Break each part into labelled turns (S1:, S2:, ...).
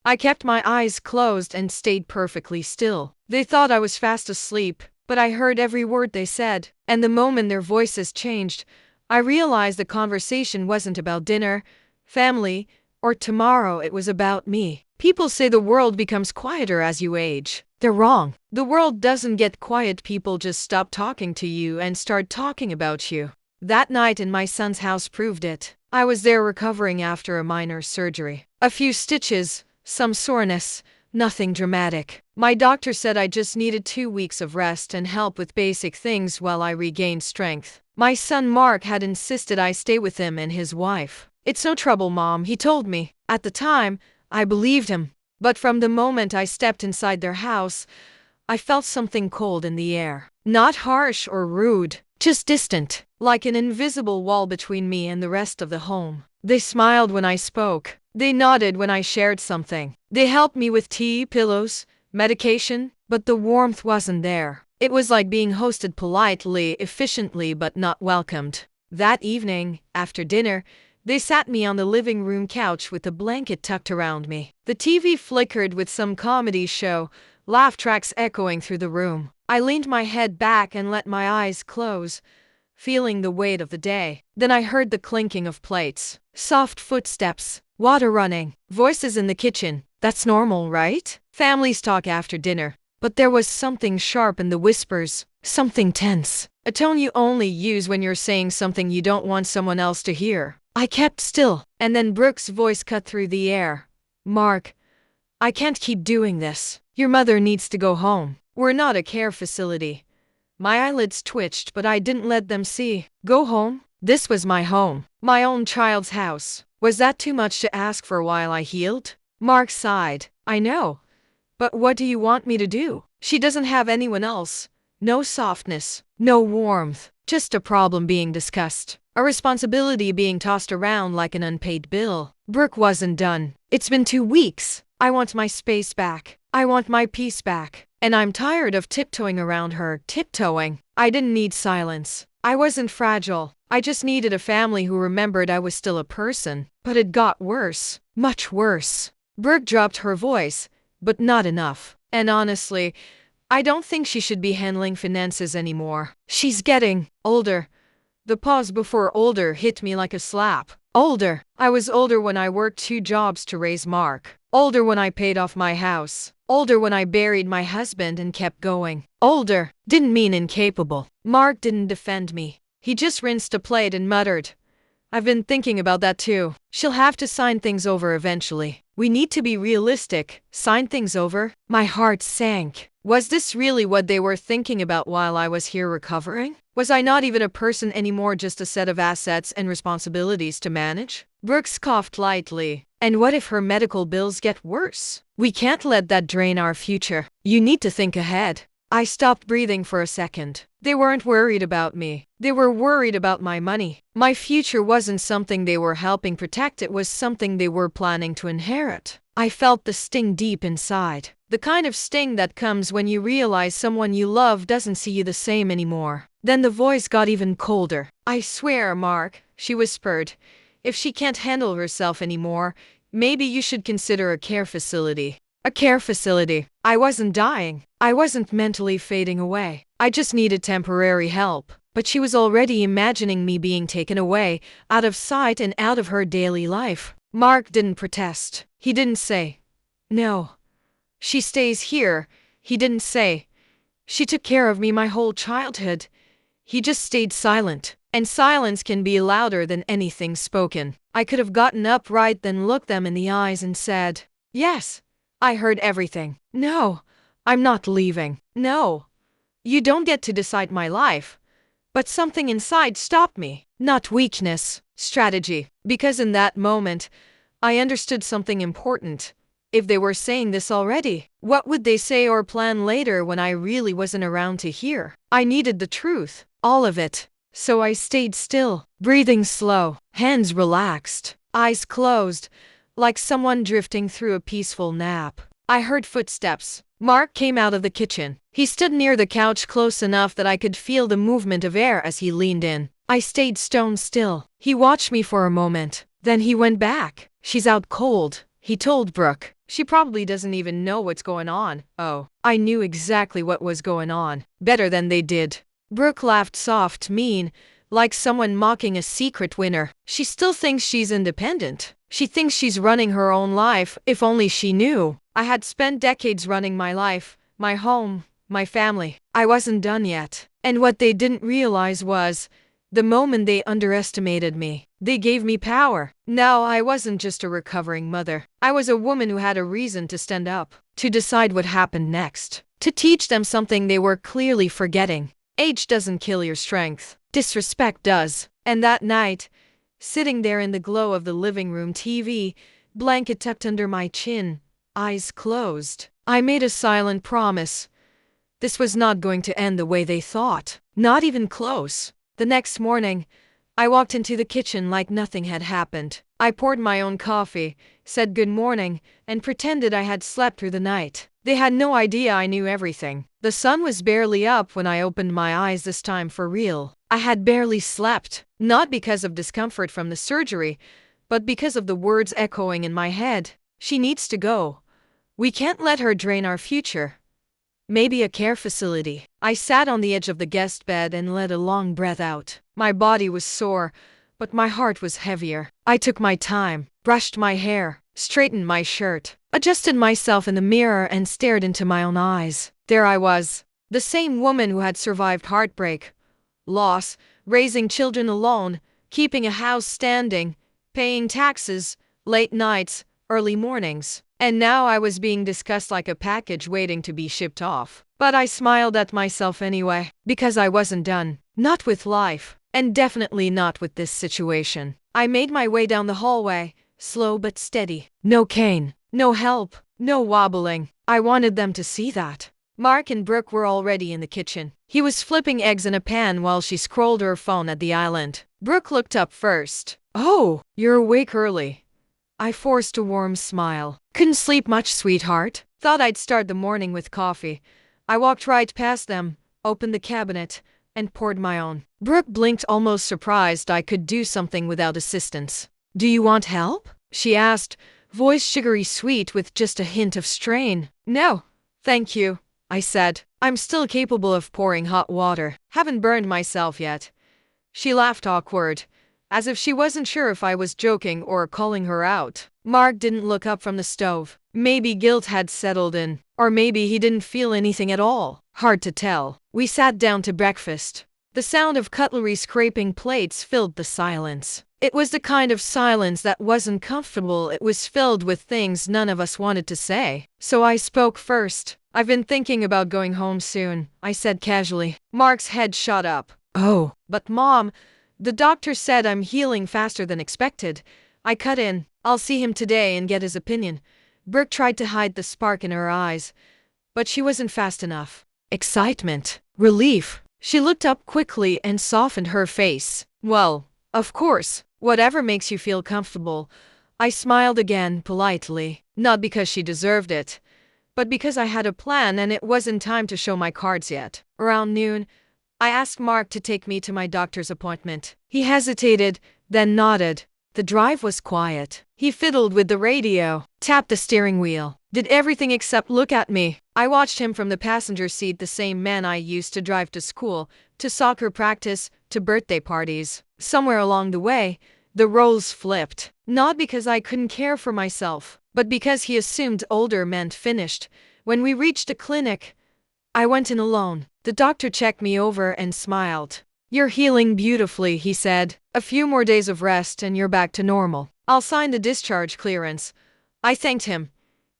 S1: I kept my eyes closed and stayed perfectly still. They thought I was fast asleep, but I heard every word they said, and the moment their voices changed, I realized the conversation wasn't about dinner, family, or tomorrow. It was about me. People say the world becomes quieter as you age. They're wrong. The world doesn't get quiet. People just stop talking to you and start talking about you. That night in my son's house proved it. I was there recovering after a minor surgery. A few stitches, some soreness, nothing dramatic. My doctor said I just needed 2 weeks of rest and help with basic things while I regained strength. My son Mark had insisted I stay with him and his wife. "It's no trouble, Mom," he told me. At the time, I believed him. But from the moment I stepped inside their house, I felt something cold in the air. Not harsh or rude, just distant, like an invisible wall between me and the rest of the home. They smiled when I spoke. They nodded when I shared something. They helped me with tea, pillows, medication, but the warmth wasn't there. It was like being hosted politely, efficiently, but not welcomed. That evening, after dinner, they sat me on the living room couch with a blanket tucked around me. The TV flickered with some comedy show, laugh tracks echoing through the room. I leaned my head back and let my eyes close, feeling the weight of the day. Then I heard the clinking of plates, soft footsteps, water running, voices in the kitchen. That's normal, right? Families talk after dinner. But there was something sharp in the whispers, something tense. A tone you only use when you're saying something you don't want someone else to hear. I kept still, and then Brooke's voice cut through the air. "Mark, I can't keep doing this. Your mother needs to go home. We're not a care facility." My eyelids twitched, but I didn't let them see. Go home? This was my home, my own child's house. Was that too much to ask for while I healed? Mark sighed. "I know. But what do you want me to do? She doesn't have anyone else. No softness, no warmth, just a problem being discussed. A responsibility being tossed around like an unpaid bill." Brooke wasn't done. "It's been 2 weeks. I want my space back. I want my peace back. And I'm tired of tiptoeing around her, tiptoeing." I didn't need silence. I wasn't fragile. I just needed a family who remembered I was still a person. But it got worse. Much worse. Brooke dropped her voice, but not enough. "And honestly, I don't think she should be handling finances anymore. She's getting older." The pause before older hit me like a slap. Older. I was older when I worked 2 jobs to raise Mark. Older when I paid off my house. Older when I buried my husband and kept going. Older. Didn't mean incapable. Mark didn't defend me. He just rinsed a plate and muttered, "I've been thinking about that too. She'll have to sign things over eventually. We need to be realistic. Sign things over?" My heart sank. Was this really what they were thinking about while I was here recovering? Was I not even a person anymore, just a set of assets and responsibilities to manage? Brooke scoffed lightly. "And what if her medical bills get worse? We can't let that drain our future. You need to think ahead." I stopped breathing for a second. They weren't worried about me. They were worried about my money. My future wasn't something they were helping protect, it was something they were planning to inherit. I felt the sting deep inside. The kind of sting that comes when you realize someone you love doesn't see you the same anymore. Then the voice got even colder. "I swear, Mark," she whispered, "if she can't handle herself anymore, maybe you should consider a care facility." A care facility. I wasn't dying. I wasn't mentally fading away. I just needed temporary help. But she was already imagining me being taken away, out of sight and out of her daily life. Mark didn't protest. He didn't say, "No, she stays here." He didn't say, "She took care of me my whole childhood." He just stayed silent. And silence can be louder than anything spoken. I could have gotten up right then, looked them in the eyes and said, "Yes, I heard everything. No, I'm not leaving. No, you don't get to decide my life." But something inside stopped me. Not weakness, strategy. Because in that moment, I understood something important. If they were saying this already, what would they say or plan later when I really wasn't around to hear? I needed the truth, all of it. So I stayed still, breathing slow, hands relaxed, eyes closed, like someone drifting through a peaceful nap. I heard footsteps. Mark came out of the kitchen. He stood near the couch, close enough that I could feel the movement of air as he leaned in. I stayed stone still. He watched me for a moment. Then he went back. "She's out cold," he told Brooke. She probably doesn't even know what's going on. Oh, I knew exactly what was going on. Better than they did. Brooke laughed soft, mean, like someone mocking a secret winner. She still thinks she's independent. She thinks she's running her own life, if only she knew. I had spent decades running my life, my home, my family. I wasn't done yet. And what they didn't realize was, the moment they underestimated me, they gave me power. Now I wasn't just a recovering mother. I was a woman who had a reason to stand up, to decide what happened next, to teach them something they were clearly forgetting. Age doesn't kill your strength. Disrespect does. And that night, sitting there in the glow of the living room TV, blanket tucked under my chin, eyes closed, I made a silent promise. This was not going to end the way they thought. Not even close. The next morning, I walked into the kitchen like nothing had happened. I poured my own coffee, said good morning, and pretended I had slept through the night. They had no idea I knew everything. The sun was barely up when I opened my eyes this time for real. I had barely slept, not because of discomfort from the surgery, but because of the words echoing in my head. She needs to go. We can't let her drain our future. Maybe a care facility. I sat on the edge of the guest bed and let a long breath out. My body was sore, but my heart was heavier. I took my time, brushed my hair, straightened my shirt, adjusted myself in the mirror and stared into my own eyes. There I was, the same woman who had survived heartbreak, loss, raising children alone, keeping a house standing, paying taxes, late nights, early mornings. And now I was being discussed like a package waiting to be shipped off. But I smiled at myself anyway, because I wasn't done. Not with life, and definitely not with this situation. I made my way down the hallway, slow but steady. No cane, no help, no wobbling. I wanted them to see that. Mark and Brooke were already in the kitchen. He was flipping eggs in a pan while she scrolled her phone at the island. Brooke looked up first. "Oh, you're awake early." I forced a warm smile. "Couldn't sleep much, sweetheart. Thought I'd start the morning with coffee." I walked right past them, opened the cabinet, and poured my own. Brooke blinked, almost surprised I could do something without assistance. "Do you want help?" she asked, voice sugary sweet with just a hint of strain. "No, thank you," I said. "I'm still capable of pouring hot water. Haven't burned myself yet." She laughed awkward, as if she wasn't sure if I was joking or calling her out. Mark didn't look up from the stove. Maybe guilt had settled in, or maybe he didn't feel anything at all. Hard to tell. We sat down to breakfast. The sound of cutlery scraping plates filled the silence. It was the kind of silence that wasn't comfortable. It was filled with things none of us wanted to say. So I spoke first. "I've been thinking about going home soon," I said casually. Mark's head shot up. "Oh, but Mom, the doctor said I'm healing faster than expected." I cut in. "I'll see him today and get his opinion." Brooke tried to hide the spark in her eyes, but she wasn't fast enough. Excitement. Relief. She looked up quickly and softened her face. "Well, of course, whatever makes you feel comfortable." I smiled again, politely, not because she deserved it, but because I had a plan and it wasn't time to show my cards yet. Around noon, I asked Mark to take me to my doctor's appointment. He hesitated, then nodded. The drive was quiet. He fiddled with the radio, tapped the steering wheel, did everything except look at me. I watched him from the passenger seat, the same man I used to drive to school, to soccer practice, to birthday parties. Somewhere along the way, the roles flipped. Not because I couldn't care for myself, but because he assumed older meant finished. When we reached the clinic, I went in alone. The doctor checked me over and smiled. "You're healing beautifully," he said. "A few more days of rest and you're back to normal. I'll sign the discharge clearance." I thanked him.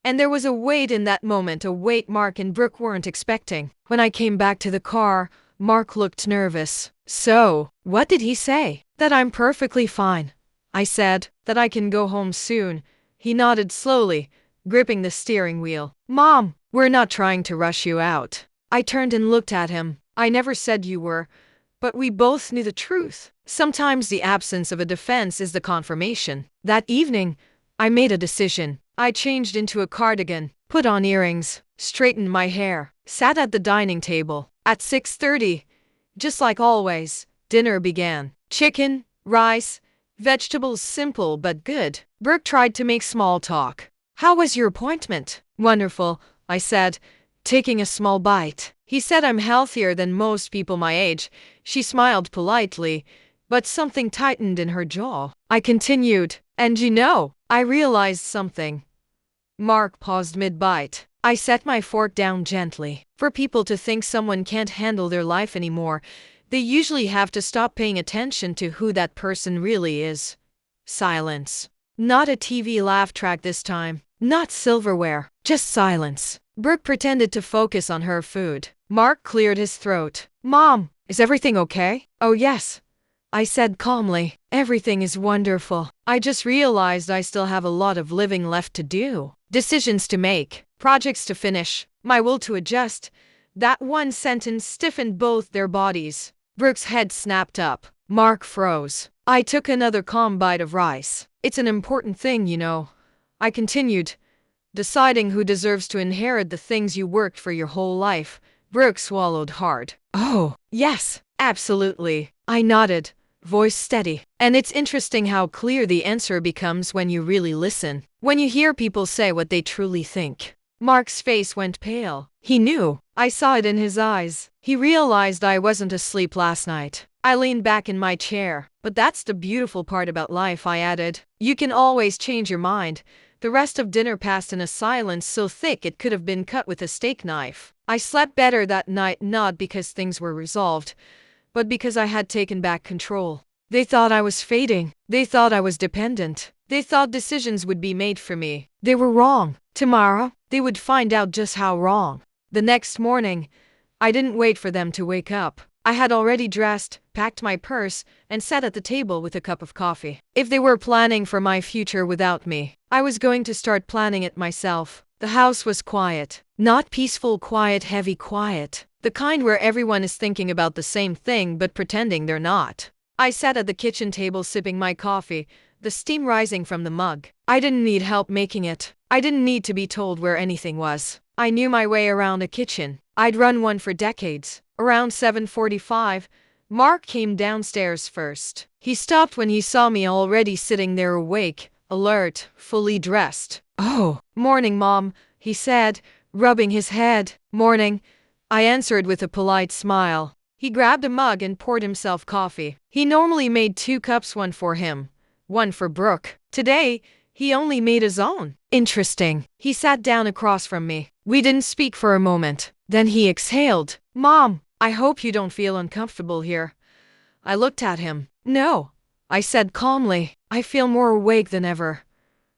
S1: And there was a weight in that moment, a weight Mark and Brooke weren't expecting. When I came back to the car, Mark looked nervous. "So, what did he say?" "That I'm perfectly fine," I said. "That I can go home soon." He nodded slowly, gripping the steering wheel. "Mom, we're not trying to rush you out." I turned and looked at him. "I never said you were." But we both knew the truth. Sometimes the absence of a defense is the confirmation. That evening, I made a decision. I changed into a cardigan, put on earrings, straightened my hair, sat at the dining table. At 6:30, just like always, dinner began. Chicken, rice, vegetables, simple but good. Brooke tried to make small talk. How was your appointment? Wonderful, I said, taking a small bite. He said I'm healthier than most people my age. She smiled politely, but something tightened in her jaw. I continued, and I realized something. Mark paused mid-bite. I set my fork down gently. For people to think someone can't handle their life anymore, they usually have to stop paying attention to who that person really is. Silence. Not a TV laugh track this time. Not silverware. Just silence. Brooke pretended to focus on her food. Mark cleared his throat. Mom, is everything okay? Oh yes, I said calmly. Everything is wonderful. I just realized I still have a lot of living left to do. Decisions to make. Projects to finish. My will to adjust. That one sentence stiffened both their bodies. Brooke's head snapped up. Mark froze. I took another calm bite of rice. It's an important thing, I continued. Deciding who deserves to inherit the things you worked for your whole life. Brooke swallowed hard. Oh, yes, absolutely. I nodded, voice steady. And it's interesting how clear the answer becomes when you really listen. When you hear people say what they truly think. Mark's face went pale. He knew. I saw it in his eyes. He realized I wasn't asleep last night. I leaned back in my chair. But that's the beautiful part about life, I added. You can always change your mind. The rest of dinner passed in a silence so thick it could have been cut with a steak knife. I slept better that night, not because things were resolved, but because I had taken back control. They thought I was fading. They thought I was dependent. They thought decisions would be made for me. They were wrong. Tomorrow, they would find out just how wrong. The next morning, I didn't wait for them to wake up. I had already dressed, packed my purse, and sat at the table with a cup of coffee. If they were planning for my future without me, I was going to start planning it myself. The house was quiet. Not peaceful quiet, heavy quiet. The kind where everyone is thinking about the same thing but pretending they're not. I sat at the kitchen table sipping my coffee, the steam rising from the mug. I didn't need help making it. I didn't need to be told where anything was. I knew my way around a kitchen. I'd run one for decades. Around 7:45, Mark came downstairs first. He stopped when he saw me already sitting there awake, alert, fully dressed. Oh, morning, Mom, he said, rubbing his head. Morning, I answered with a polite smile. He grabbed a mug and poured himself coffee. He normally made 2 cups, one for him, one for Brooke. Today, he only made his own. Interesting. He sat down across from me. We didn't speak for a moment. Then he exhaled. Mom, I hope you don't feel uncomfortable here. I looked at him. No, I said calmly. I feel more awake than ever.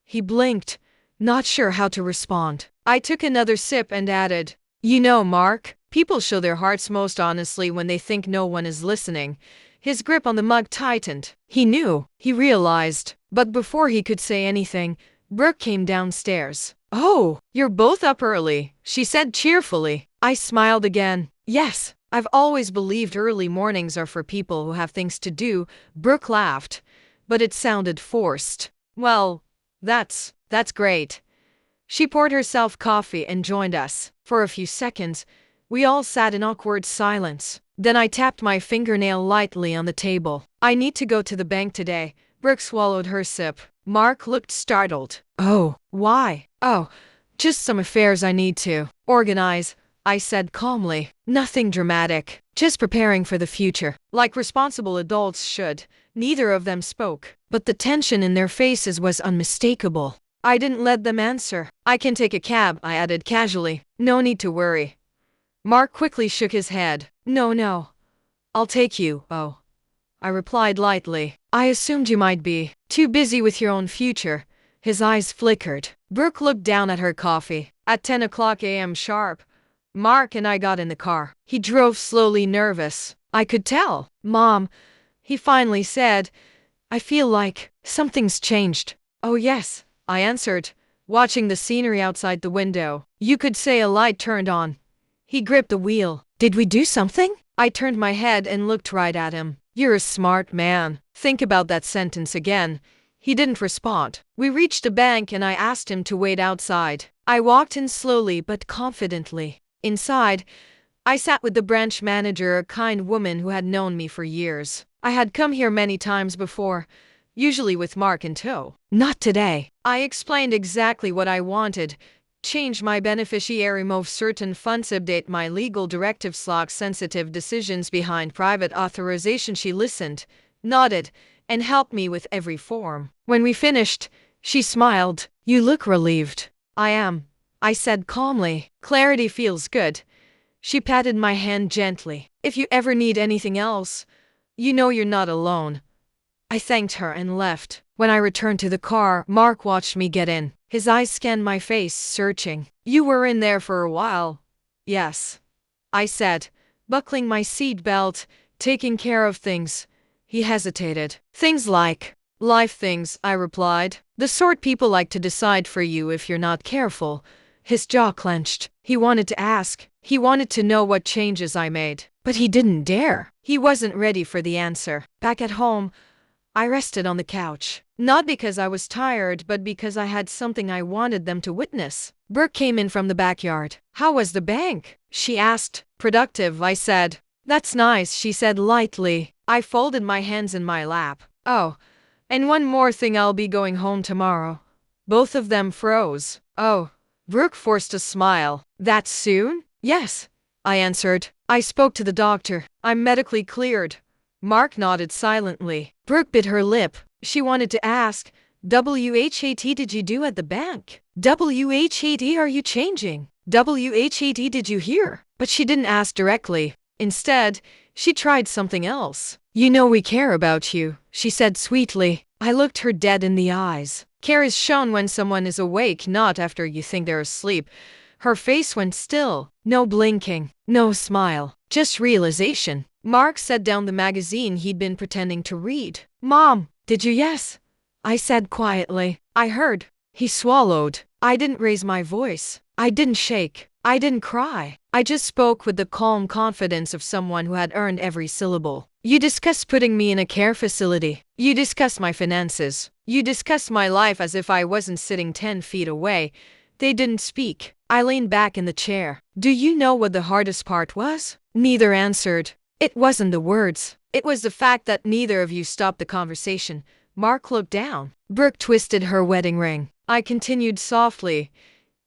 S1: He blinked, not sure how to respond. I took another sip and added, Mark, people show their hearts most honestly when they think no one is listening. His grip on the mug tightened. He knew. He realized. But before he could say anything, Brooke came downstairs. Oh, you're both up early, she said cheerfully. I smiled again. Yes, I've always believed early mornings are for people who have things to do. Brooke laughed, but it sounded forced. Well, that's great. She poured herself coffee and joined us. For a few seconds, we all sat in awkward silence. Then I tapped my fingernail lightly on the table. I need to go to the bank today. Brooke swallowed her sip. Mark looked startled. Oh, why? Oh, just some affairs I need to organize, I said calmly. Nothing dramatic. Just preparing for the future. Like responsible adults should. Neither of them spoke, but the tension in their faces was unmistakable. I didn't let them answer. I can take a cab, I added casually. No need to worry. Mark quickly shook his head. No. I'll take you. Oh, I replied lightly. I assumed you might be too busy with your own future. His eyes flickered. Brooke looked down at her coffee. At 10 o'clock a.m. sharp, Mark and I got in the car. He drove slowly, nervous. I could tell. Mom, he finally said, I feel like something's changed. Oh yes, I answered, watching the scenery outside the window. You could say a light turned on. He gripped the wheel. Did we do something? I turned my head and looked right at him. You're a smart man. Think about that sentence again. He didn't respond. We reached the bank and I asked him to wait outside. I walked in slowly but confidently. Inside, I sat with the branch manager, a kind woman who had known me for years. I had come here many times before, usually with Mark in tow. Not today. I explained exactly what I wanted. Change my beneficiary, move certain funds, update my legal directives, lock sensitive decisions behind private authorization. She listened, nodded, and helped me with every form. When we finished, she smiled. You look relieved. I am, I said calmly. Clarity feels good. She patted my hand gently. If you ever need anything else, you know you're not alone. I thanked her and left. When I returned to the car, Mark watched me get in. His eyes scanned my face, searching. You were in there for a while. Yes, I said, buckling my seat belt, taking care of things. He hesitated. Things like life things, I replied. The sort people like to decide for you if you're not careful. His jaw clenched. He wanted to ask. He wanted to know what changes I made. But he didn't dare. He wasn't ready for the answer. Back at home, I rested on the couch. Not because I was tired, but because I had something I wanted them to witness. Brooke came in from the backyard. How was the bank? She asked. Productive, I said. That's nice, she said lightly. I folded my hands in my lap. Oh, and one more thing, I'll be going home tomorrow. Both of them froze. Oh. Brooke forced a smile. That soon? Yes, I answered. I spoke to the doctor. I'm medically cleared. Mark nodded silently. Brooke bit her lip. She wanted to ask, WHAT did you do at the bank? WHAT are you changing? WHAT did you hear? But she didn't ask directly. Instead, she tried something else. You know we care about you, she said sweetly. I looked her dead in the eyes. Care is shown when someone is awake, not after you think they're asleep. Her face went still. No blinking. No smile. Just realization. Mark set down the magazine he'd been pretending to read. Mom, did you? Yes, I said quietly. I heard. He swallowed. I didn't raise my voice. I didn't shake. I didn't cry. I just spoke with the calm confidence of someone who had earned every syllable. You discussed putting me in a care facility. You discussed my finances. You discussed my life as if I wasn't sitting 10 feet away. They didn't speak. I leaned back in the chair. Do you know what the hardest part was? Neither answered. It wasn't the words. It was the fact that neither of you stopped the conversation. Mark looked down. Brooke twisted her wedding ring. I continued softly.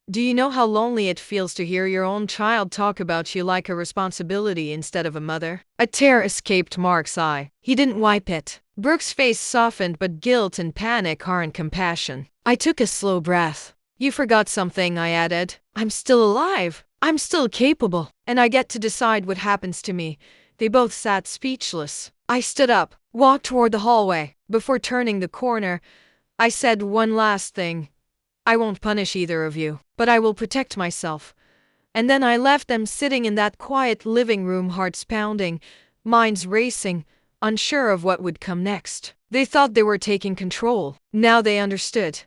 S1: Do you know how lonely it feels to hear your own child talk about you like a responsibility instead of a mother? A tear escaped Mark's eye. He didn't wipe it. Brooke's face softened, but guilt and panic aren't compassion. I took a slow breath. You forgot something, I added. I'm still alive. I'm still capable. And I get to decide what happens to me. They both sat speechless. I stood up, walked toward the hallway. Before turning the corner, I said one last thing. I won't punish either of you, but I will protect myself. And then I left them sitting in that quiet living room, hearts pounding, minds racing, unsure of what would come next. They thought they were taking control. Now they understood.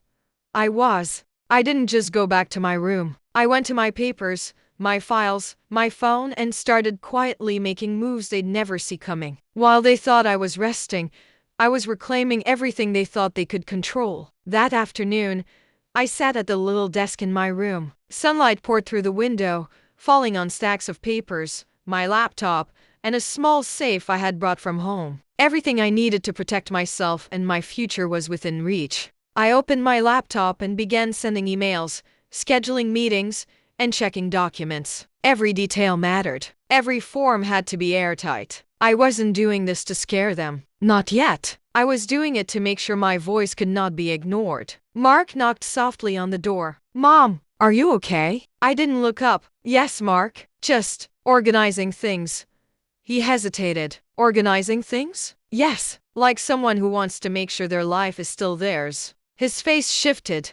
S1: I was. I didn't just go back to my room. I went to my papers, my files, my phone, and started quietly making moves they'd never see coming. While they thought I was resting, I was reclaiming everything they thought they could control. That afternoon, I sat at the little desk in my room. Sunlight poured through the window, falling on stacks of papers, my laptop, and a small safe I had brought from home. Everything I needed to protect myself and my future was within reach. I opened my laptop and began sending emails, scheduling meetings, and checking documents. Every detail mattered. Every form had to be airtight. I wasn't doing this to scare them. Not yet. I was doing it to make sure my voice could not be ignored. Mark knocked softly on the door. Mom, are you okay? I didn't look up. Yes, Mark. Just organizing things. He hesitated. Organizing things? Yes, like someone who wants to make sure their life is still theirs. His face shifted,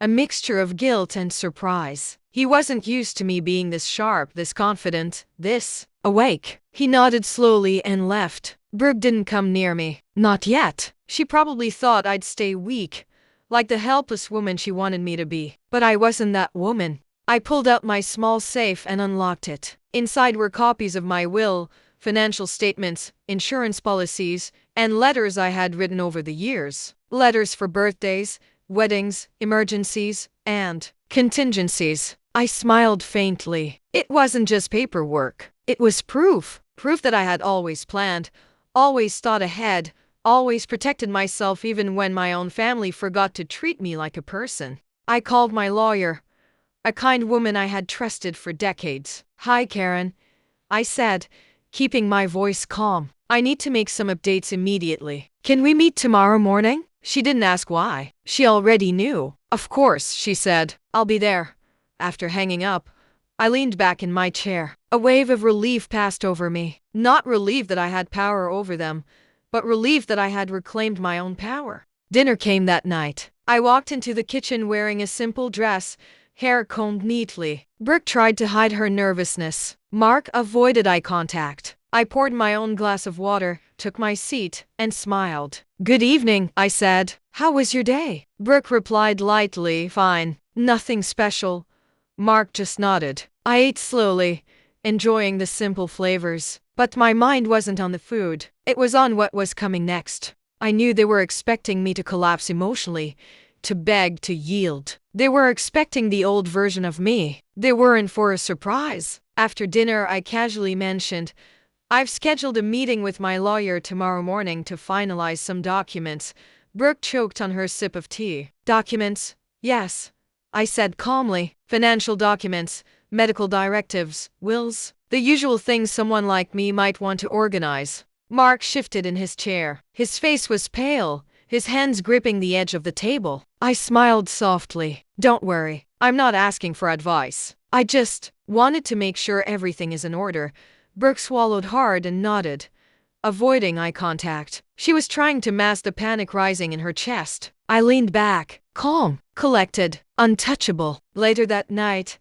S1: a mixture of guilt and surprise. He wasn't used to me being this sharp, this confident, this awake. He nodded slowly and left. Brooke didn't come near me. Not yet. She probably thought I'd stay weak, like the helpless woman she wanted me to be. But I wasn't that woman. I pulled out my small safe and unlocked it. Inside were copies of my will, financial statements, insurance policies, and letters I had written over the years. Letters for birthdays, weddings, emergencies, and contingencies. I smiled faintly. It wasn't just paperwork. It was proof. Proof that I had always planned, always thought ahead, Always protected myself even when my own family forgot to treat me like a person. I called my lawyer, a kind woman I had trusted for decades. "Hi, Karen," I said, keeping my voice calm. "I need to make some updates immediately. Can we meet tomorrow morning?" She didn't ask why. She already knew. "Of course," she said. "I'll be there." After hanging up, I leaned back in my chair. A wave of relief passed over me. Not relief that I had power over them, but relief that I had reclaimed my own power. Dinner came that night. I walked into the kitchen wearing a simple dress, hair combed neatly. Brooke tried to hide her nervousness. Mark avoided eye contact. I poured my own glass of water, took my seat, and smiled. "Good evening," I said. "How was your day?" Brooke replied lightly, "Fine. Nothing special." Mark just nodded. I ate slowly, enjoying the simple flavors. But my mind wasn't on the food. It was on what was coming next. I knew they were expecting me to collapse emotionally, to beg, to yield. They were expecting the old version of me. They were in for a surprise. After dinner, I casually mentioned, "I've scheduled a meeting with my lawyer tomorrow morning to finalize some documents." Brooke choked on her sip of tea. "Documents? Yes," I said calmly. "Financial documents, medical directives, wills, the usual things someone like me might want to organize." Mark shifted in his chair. His face was pale, his hands gripping the edge of the table. I smiled softly. "Don't worry, I'm not asking for advice. I just wanted to make sure everything is in order." Brooke swallowed hard and nodded, avoiding eye contact. She was trying to mask the panic rising in her chest. I leaned back, calm, collected, untouchable. Later that night,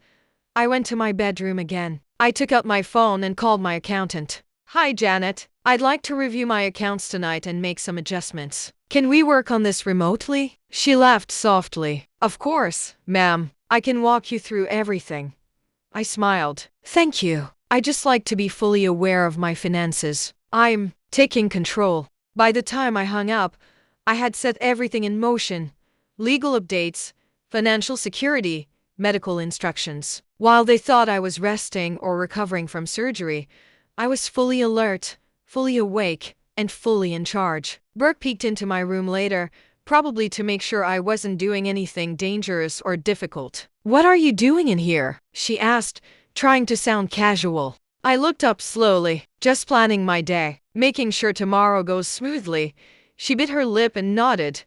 S1: I went to my bedroom again. I took out my phone and called my accountant. "Hi, Janet. I'd like to review my accounts tonight and make some adjustments. Can we work on this remotely?" She laughed softly. "Of course, ma'am. I can walk you through everything." I smiled. "Thank you. I just like to be fully aware of my finances. I'm taking control." By the time I hung up, I had set everything in motion. Legal updates, financial security, medical instructions. While they thought I was resting or recovering from surgery, I was fully alert, fully awake, and fully in charge. Brooke peeked into my room later, probably to make sure I wasn't doing anything dangerous or difficult. "What are you doing in here?" she asked, trying to sound casual. I looked up slowly. "Just planning my day, making sure tomorrow goes smoothly." She bit her lip and nodded,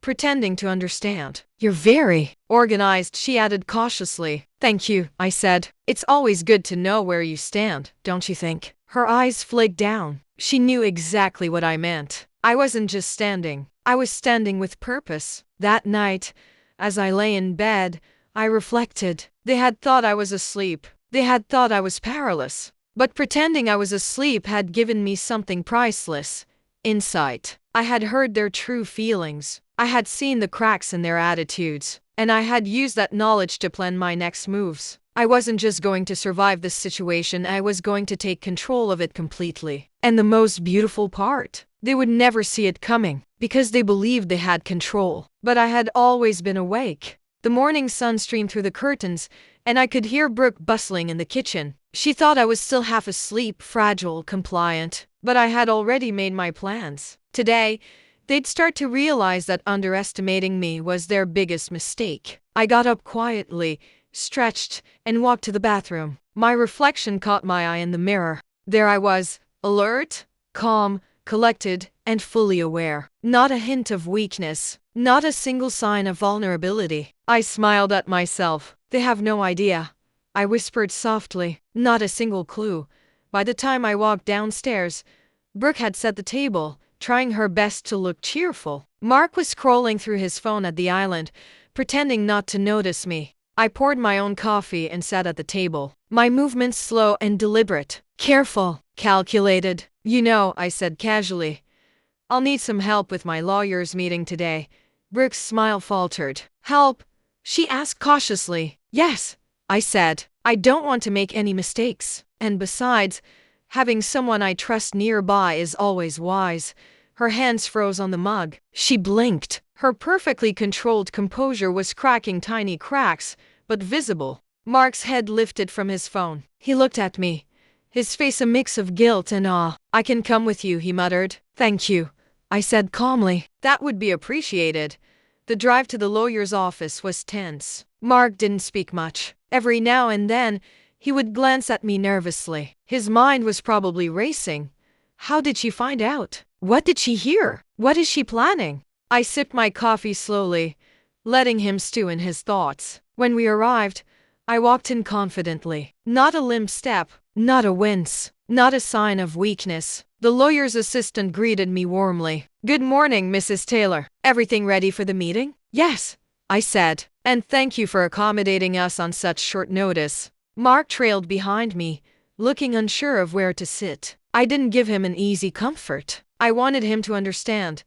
S1: pretending to understand. "You're very organized," she added cautiously. "Thank you," I said. "It's always good to know where you stand, don't you think?" Her eyes flicked down. She knew exactly what I meant. I wasn't just standing. I was standing with purpose. That night, as I lay in bed, I reflected. They had thought I was asleep. They had thought I was powerless. But pretending I was asleep had given me something priceless: insight. I had heard their true feelings. I had seen the cracks in their attitudes. And I had used that knowledge to plan my next moves. I wasn't just going to survive this situation, I was going to take control of it completely. And the most beautiful part, they would never see it coming, because they believed they had control. But I had always been awake. The morning sun streamed through the curtains, and I could hear Brooke bustling in the kitchen. She thought I was still half asleep, fragile, compliant. But I had already made my plans. Today, they'd start to realize that underestimating me was their biggest mistake. I got up quietly, stretched, and walked to the bathroom. My reflection caught my eye in the mirror. There I was, alert, calm, collected, and fully aware. Not a hint of weakness, not a single sign of vulnerability. I smiled at myself. "They have no idea," I whispered softly. "Not a single clue." By the time I walked downstairs, Brooke had set the table, trying her best to look cheerful. Mark was scrolling through his phone at the island, pretending not to notice me. I poured my own coffee and sat at the table, my movements slow and deliberate, careful, calculated. "You know," I said casually, "I'll need some help with my lawyer's meeting today." Brooke's smile faltered. "Help?" she asked cautiously. "Yes," I said. "I don't want to make any mistakes. And besides, having someone I trust nearby is always wise." Her hands froze on the mug. She blinked. Her perfectly controlled composure was cracking tiny cracks, but visible. Mark's head lifted from his phone. He looked at me, his face a mix of guilt and awe. "I can come with you," he muttered. "Thank you," I said calmly. That would be appreciated. The drive to the lawyer's office was tense. Mark didn't speak much. Every now and then, he would glance at me nervously. His mind was probably racing. How did she find out? What did she hear? What is she planning? I sipped my coffee slowly, letting him stew in his thoughts. When we arrived, I walked in confidently. Not a limp step, not a wince, not a sign of weakness. The lawyer's assistant greeted me warmly. Good morning, Mrs. Taylor. Everything ready for the meeting? Yes, I said. And thank you for accommodating us on such short notice. Mark trailed behind me, looking unsure of where to sit. I didn't give him an easy comfort. I wanted him to understand.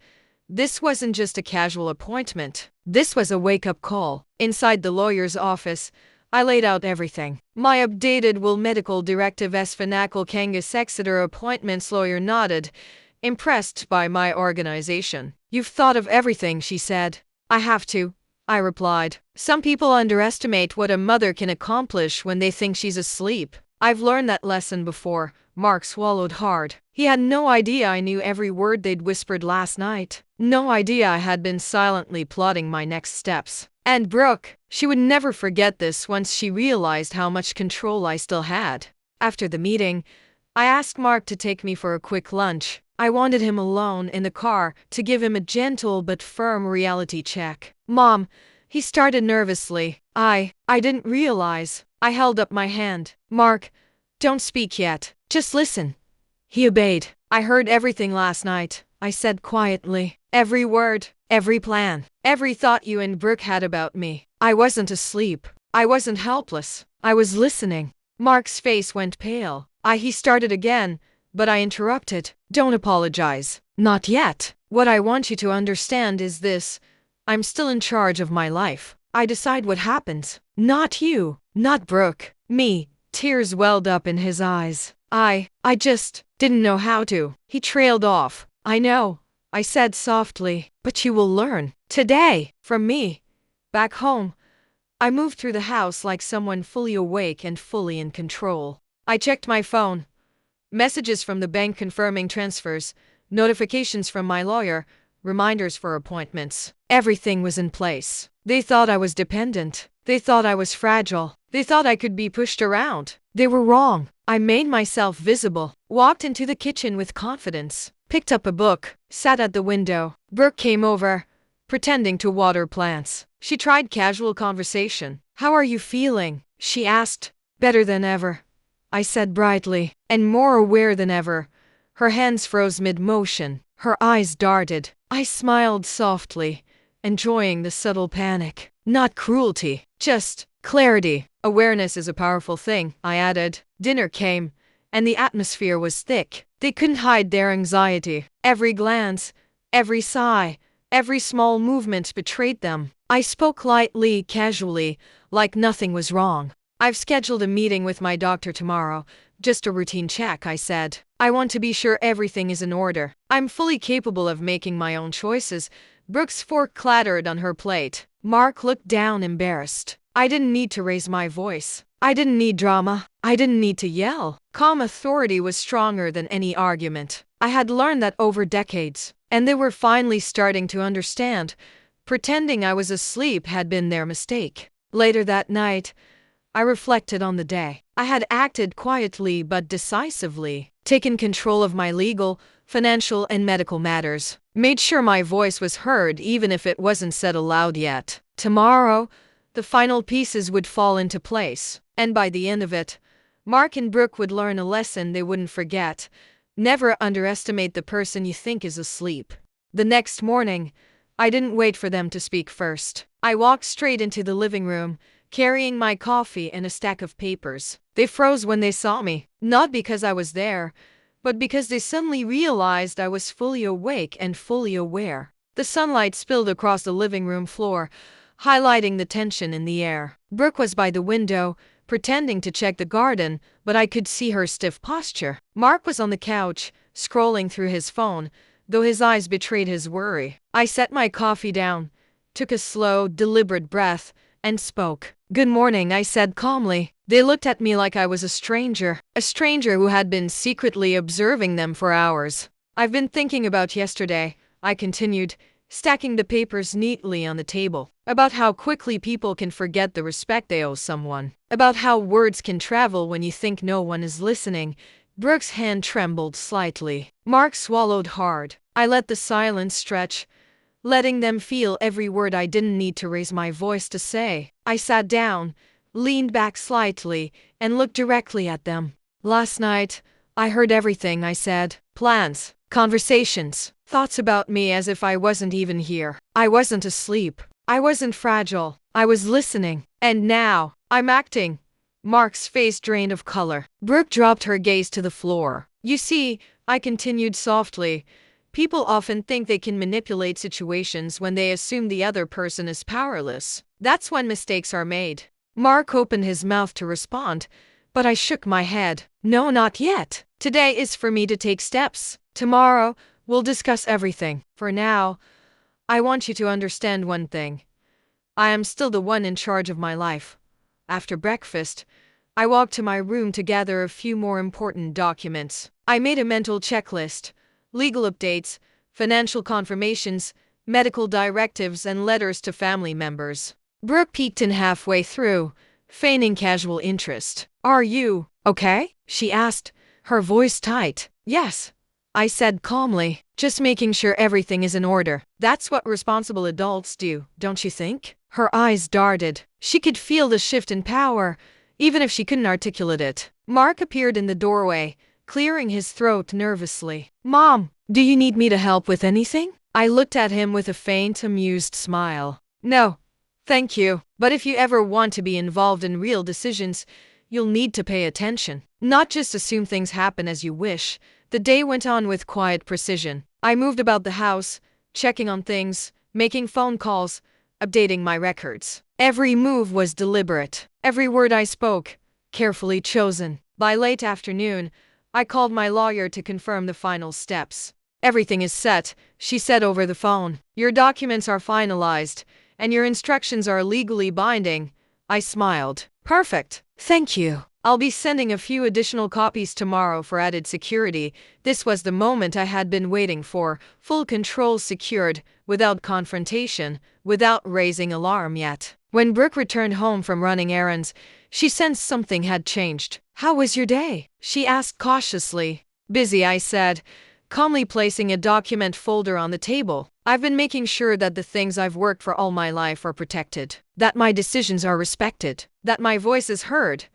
S1: This wasn't just a casual appointment. This was a wake-up call. Inside the lawyer's office, I laid out everything. My updated will medical directive as Finacle Kangas Exeter appointments lawyer nodded, impressed by my organization. You've thought of everything, she said. I have to, I replied. Some people underestimate what a mother can accomplish when they think she's asleep. I've learned that lesson before. Mark swallowed hard. He had no idea I knew every word they'd whispered last night. No idea I had been silently plotting my next steps. And Brooke, she would never forget this once she realized how much control I still had. After the meeting, I asked Mark to take me for a quick lunch. I wanted him alone in the car to give him a gentle but firm reality check. Mom, he started nervously. I didn't realize. I held up my hand. Mark, don't speak yet. Just listen. He obeyed. I heard everything last night, I said quietly. Every word, every plan, every thought you and Brooke had about me. I wasn't asleep. I wasn't helpless. I was listening. Mark's face went pale. He started again, but I interrupted. Don't apologize. Not yet. What I want you to understand is this. I'm still in charge of my life. I decide what happens. Not you. Not Brooke. Me. Tears welled up in his eyes. I just didn't know how to. He trailed off. I know, I said softly, but you will learn. Today, from me. Back home, I moved through the house like someone fully awake and fully in control. I checked my phone. Messages from the bank confirming transfers, notifications from my lawyer, reminders for appointments. Everything was in place. They thought I was dependent. They thought I was fragile. They thought I could be pushed around. They were wrong. I made myself visible, walked into the kitchen with confidence, picked up a book, sat at the window. Brooke came over, pretending to water plants. She tried casual conversation. How are you feeling? She asked. Better than ever, I said brightly, and more aware than ever. Her hands froze mid-motion. Her eyes darted. I smiled softly, enjoying the subtle panic. Not cruelty, just clarity. Awareness is a powerful thing, I added. Dinner came, and the atmosphere was thick. They couldn't hide their anxiety. Every glance, every sigh, every small movement betrayed them. I spoke lightly, casually, like nothing was wrong. I've scheduled a meeting with my doctor tomorrow. Just a routine check, I said. I want to be sure everything is in order. I'm fully capable of making my own choices. Brooke's fork clattered on her plate. Mark looked down, embarrassed. I didn't need to raise my voice. I didn't need drama. I didn't need to yell. Calm authority was stronger than any argument. I had learned that over decades, and they were finally starting to understand. Pretending I was asleep had been their mistake. Later that night, I reflected on the day. I had acted quietly but decisively, taken control of my legal, financial, and medical matters, made sure my voice was heard even if it wasn't said aloud yet. Tomorrow, the final pieces would fall into place, and by the end of it, Mark and Brooke would learn a lesson they wouldn't forget. Never underestimate the person you think is asleep. The next morning, I didn't wait for them to speak first. I walked straight into the living room, carrying my coffee and a stack of papers. They froze when they saw me, not because I was there, but because they suddenly realized I was fully awake and fully aware. The sunlight spilled across the living room floor, highlighting the tension in the air. Brooke was by the window, pretending to check the garden, but I could see her stiff posture. Mark was on the couch, scrolling through his phone, though his eyes betrayed his worry. I set my coffee down, took a slow, deliberate breath, and spoke. Good morning, I said calmly. They looked at me like I was a stranger who had been secretly observing them for hours. I've been thinking about yesterday, I continued, stacking the papers neatly on the table. About how quickly people can forget the respect they owe someone. About how words can travel when you think no one is listening. Brooke's hand trembled slightly. Mark swallowed hard. I let the silence stretch, letting them feel every word I didn't need to raise my voice to say. I sat down, leaned back slightly, and looked directly at them. Last night, I heard everything I said. Plans, conversations, thoughts about me as if I wasn't even here. I wasn't asleep. I wasn't fragile. I was listening. And now, I'm acting. Mark's face drained of color. Brooke dropped her gaze to the floor. You see, I continued softly, people often think they can manipulate situations when they assume the other person is powerless. That's when mistakes are made. Mark opened his mouth to respond, but I shook my head. No, not yet. Today is for me to take steps. Tomorrow, we'll discuss everything. For now, I want you to understand one thing. I am still the one in charge of my life. After breakfast, I walked to my room to gather a few more important documents. I made a mental checklist: legal updates, financial confirmations, medical directives, and letters to family members. Brooke peeked in halfway through, feigning casual interest. Are you okay? She asked, her voice tight. Yes, I said calmly, just making sure everything is in order. That's what responsible adults do, don't you think? Her eyes darted. She could feel the shift in power, even if she couldn't articulate it. Mark appeared in the doorway, clearing his throat nervously. Mom, do you need me to help with anything? I looked at him with a faint, amused smile. No, thank you. But if you ever want to be involved in real decisions, you'll need to pay attention. Not just assume things happen as you wish. The day went on with quiet precision. I moved about the house, checking on things, making phone calls, updating my records. Every move was deliberate. Every word I spoke, carefully chosen. By late afternoon, I called my lawyer to confirm the final steps. Everything is set, she said over the phone. Your documents are finalized, and your instructions are legally binding. I smiled. Perfect. Thank you. I'll be sending a few additional copies tomorrow for added security. This was the moment I had been waiting for. Full control secured, without confrontation, without raising alarm yet. When Brooke returned home from running errands, she sensed something had changed. How was your day? She asked cautiously. Busy, I said, calmly placing a document folder on the table. I've been making sure that the things I've worked for all my life are protected, that my decisions are respected, that my voice is heard.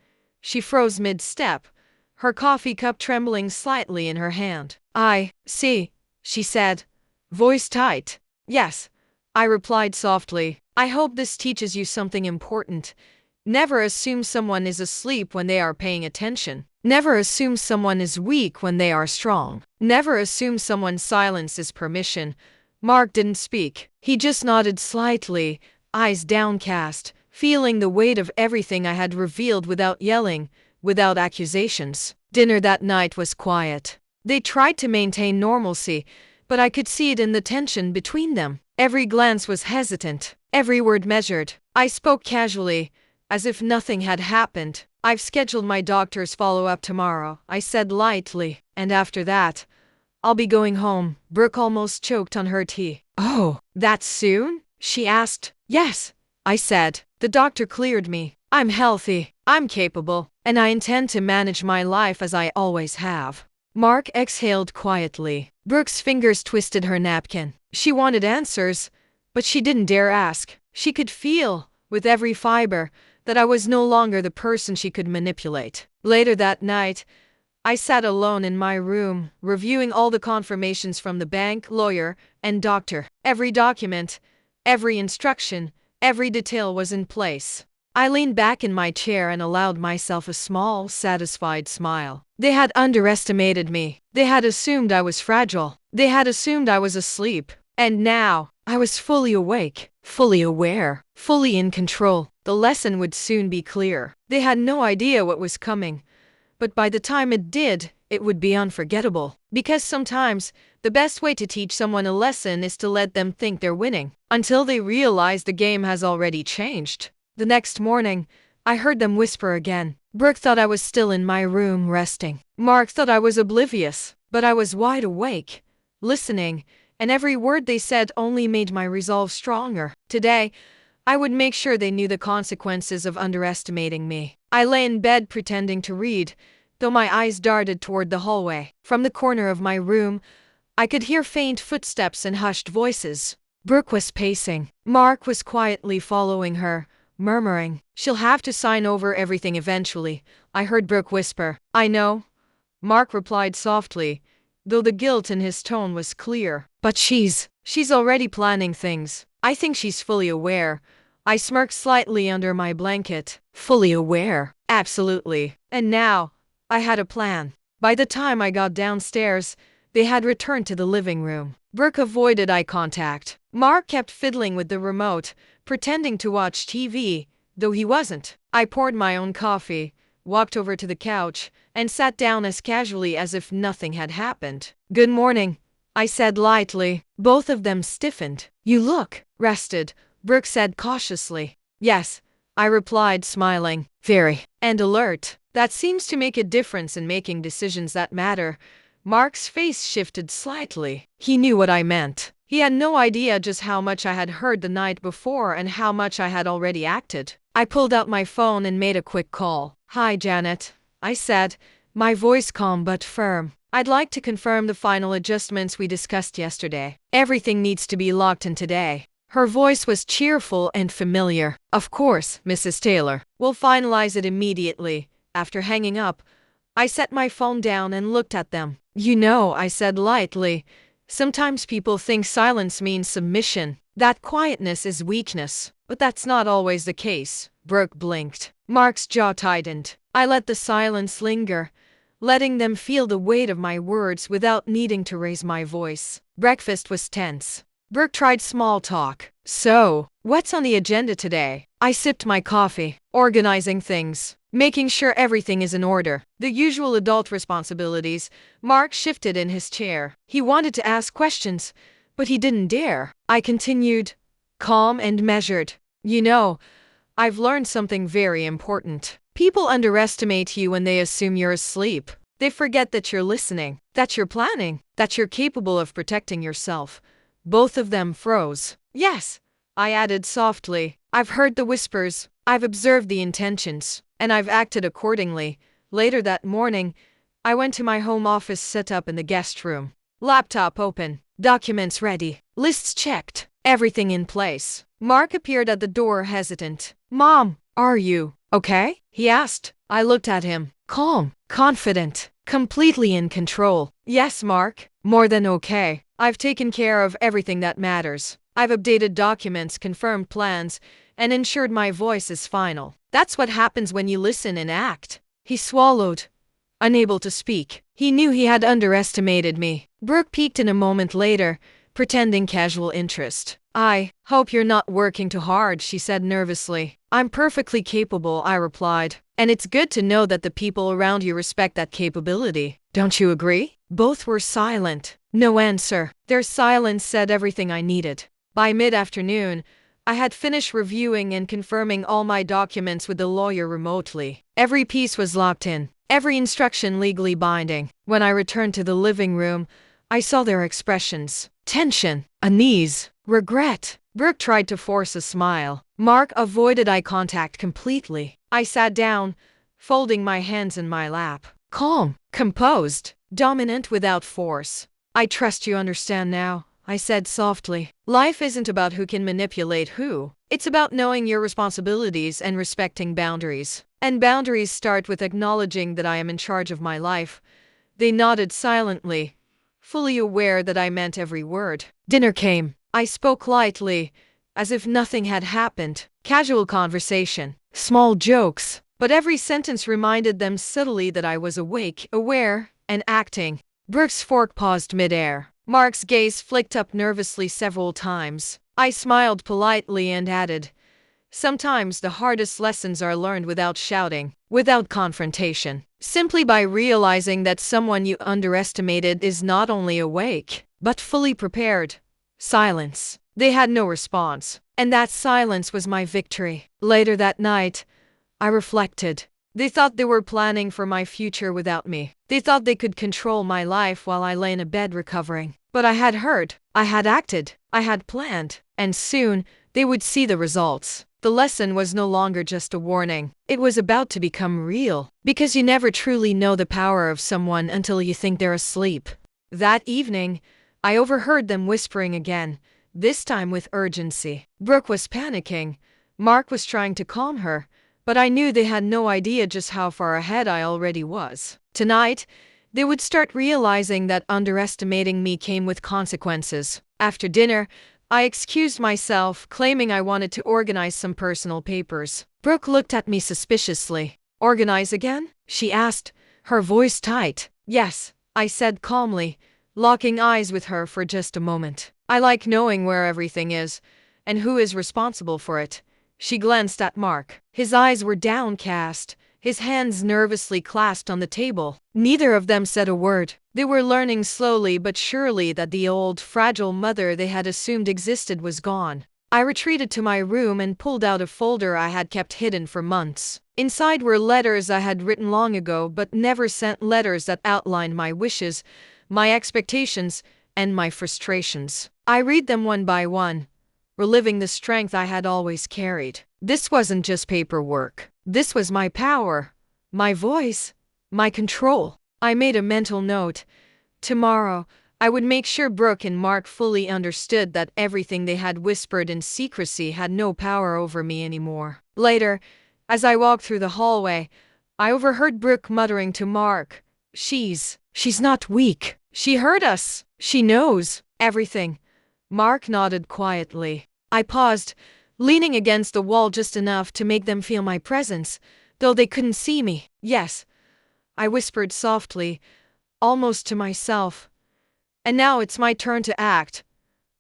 S1: She froze mid-step, her coffee cup trembling slightly in her hand. I see, she said, voice tight. Yes, I replied softly. I hope this teaches you something important. Never assume someone is asleep when they are paying attention. Never assume someone is weak when they are strong. Never assume someone's silence is permission. Mark didn't speak. He just nodded slightly, eyes downcast, feeling the weight of everything I had revealed without yelling, without accusations. Dinner that night was quiet. They tried to maintain normalcy, but I could see it in the tension between them. Every glance was hesitant, every word measured. I spoke casually, as if nothing had happened. I've scheduled my doctor's follow-up tomorrow, I said lightly. And after that, I'll be going home. Brooke almost choked on her tea. Oh, that soon? She asked. Yes, I said. The doctor cleared me. I'm healthy, I'm capable, and I intend to manage my life as I always have. Mark exhaled quietly. Brooke's fingers twisted her napkin. She wanted answers, but she didn't dare ask. She could feel, with every fiber, that I was no longer the person she could manipulate. Later that night, I sat alone in my room, reviewing all the confirmations from the bank, lawyer, and doctor. Every document, every instruction, every detail was in place. I leaned back in my chair and allowed myself a small, satisfied smile. They had underestimated me. They had assumed I was fragile. They had assumed I was asleep. And now, I was fully awake, fully aware, fully in control. The lesson would soon be clear. They had no idea what was coming. But by the time it did, it would be unforgettable. Because sometimes, the best way to teach someone a lesson is to let them think they're winning, until they realize the game has already changed. The next morning, I heard them whisper again. Brooke thought I was still in my room resting. Mark thought I was oblivious, but I was wide awake, listening, and every word they said only made my resolve stronger. Today, I would make sure they knew the consequences of underestimating me. I lay in bed pretending to read, though my eyes darted toward the hallway. From the corner of my room, I could hear faint footsteps and hushed voices. Brooke was pacing. Mark was quietly following her, murmuring, "She'll have to sign over everything eventually," I heard Brooke whisper. "I know," Mark replied softly, though the guilt in his tone was clear. "But she's already planning things. I think she's fully aware." I smirked slightly under my blanket. Fully aware? Absolutely. And now, I had a plan. By the time I got downstairs, they had returned to the living room. Brooke avoided eye contact. Mark kept fiddling with the remote, pretending to watch TV, though he wasn't. I poured my own coffee, walked over to the couch, and sat down as casually as if nothing had happened. "Good morning," I said lightly. Both of them stiffened. "You look rested," Brooke said cautiously. "Yes," I replied, smiling. "Very. And alert. That seems to make a difference in making decisions that matter." Mark's face shifted slightly. He knew what I meant. He had no idea just how much I had heard the night before and how much I had already acted. I pulled out my phone and made a quick call. "Hi, Janet," I said, my voice calm but firm. "I'd like to confirm the final adjustments we discussed yesterday. Everything needs to be locked in today." Her voice was cheerful and familiar. "Of course, Mrs. Taylor. We'll finalize it immediately." After hanging up, I set my phone down and looked at them. "You know," I said lightly, "sometimes people think silence means submission. That quietness is weakness. But that's not always the case." Brooke blinked. Mark's jaw tightened. I let the silence linger, letting them feel the weight of my words without needing to raise my voice. Breakfast was tense. Brooke tried small talk. "So, what's on the agenda today?" I sipped my coffee. "Organizing things. Making sure everything is in order. The usual adult responsibilities." Mark shifted in his chair. He wanted to ask questions, but he didn't dare. I continued, calm and measured. "You know, I've learned something very important. People underestimate you when they assume you're asleep. They forget that you're listening, that you're planning, that you're capable of protecting yourself." Both of them froze. "Yes," I added softly. "I've heard the whispers, I've observed the intentions, and I've acted accordingly." Later that morning, I went to my home office set up in the guest room. Laptop open, documents ready, lists checked, everything in place. Mark appeared at the door hesitant. "Mom, are you okay?" he asked. I looked at him, calm, confident, completely in control. "Yes, Mark, more than okay. I've taken care of everything that matters. I've updated documents, confirmed plans, and ensured my voice is final. That's what happens when you listen and act." He swallowed, unable to speak. He knew he had underestimated me. Brooke peeked in a moment later, pretending casual interest. "I hope you're not working too hard," she said nervously. "I'm perfectly capable," I replied. "And it's good to know that the people around you respect that capability. Don't you agree?" Both were silent. No answer. Their silence said everything I needed. By mid-afternoon, I had finished reviewing and confirming all my documents with the lawyer remotely. Every piece was locked in, every instruction legally binding. When I returned to the living room, I saw their expressions. Tension, unease, regret. Brooke tried to force a smile. Mark avoided eye contact completely. I sat down, folding my hands in my lap. Calm, composed, dominant without force. "I trust you understand now," I said softly. "Life isn't about who can manipulate who. It's about knowing your responsibilities and respecting boundaries. And boundaries start with acknowledging that I am in charge of my life." They nodded silently, fully aware that I meant every word. Dinner came. I spoke lightly, as if nothing had happened. Casual conversation, small jokes, but every sentence reminded them subtly that I was awake, aware, and acting. Brooke's fork paused midair. Mark's gaze flicked up nervously several times. I smiled politely and added, "Sometimes the hardest lessons are learned without shouting, without confrontation. Simply by realizing that someone you underestimated is not only awake, but fully prepared." Silence. They had no response, and that silence was my victory. Later that night, I reflected. They thought they were planning for my future without me. They thought they could control my life while I lay in a bed recovering. But I had heard, I had acted, I had planned, and soon they would see the results. The lesson was no longer just a warning. It was about to become real, because you never truly know the power of someone until you think they're asleep. That evening, I overheard them whispering again, this time with urgency. Brooke was panicking. Mark was trying to calm her, but I knew they had no idea just how far ahead I already was. Tonight, they would start realizing that underestimating me came with consequences. After dinner, I excused myself, claiming I wanted to organize some personal papers. Brooke looked at me suspiciously. Organize again? She asked, her voice tight. Yes, I said calmly, locking eyes with her for just a moment. I like knowing where everything is, and who is responsible for it. She glanced at Mark. His eyes were downcast, his hands nervously clasped on the table. Neither of them said a word. They were learning slowly but surely that the old, fragile mother they had assumed existed was gone. I retreated to my room and pulled out a folder I had kept hidden for months. Inside were letters I had written long ago but never sent, letters that outlined my wishes, my expectations, and my frustrations. I read them one by one, reliving the strength I had always carried. This wasn't just paperwork. This was my power, my voice, my control. I made a mental note. Tomorrow, I would make sure Brooke and Mark fully understood that everything they had whispered in secrecy had no power over me anymore. Later, as I walked through the hallway, I overheard Brooke muttering to Mark, She's not weak. She heard us. She knows everything. Mark nodded quietly. I paused, leaning against the wall just enough to make them feel my presence, though they couldn't see me. Yes, I whispered softly, almost to myself. And now it's my turn to act.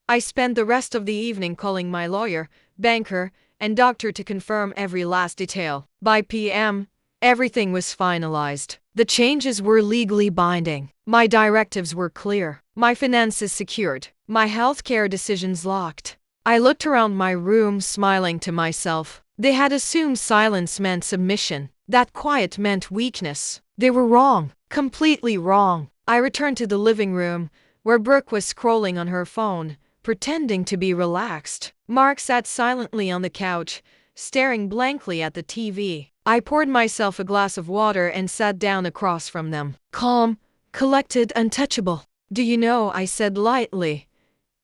S1: I spent the rest of the evening calling my lawyer, banker, and doctor to confirm every last detail. By p.m., everything was finalized. The changes were legally binding. My directives were clear. My finances secured. My healthcare decisions locked. I looked around my room, smiling to myself. They had assumed silence meant submission, that quiet meant weakness. They were wrong, completely wrong. I returned to the living room, where Brooke was scrolling on her phone, pretending to be relaxed. Mark sat silently on the couch, staring blankly at the TV. I poured myself a glass of water and sat down across from them. Calm, collected, untouchable. Do you know, I said lightly,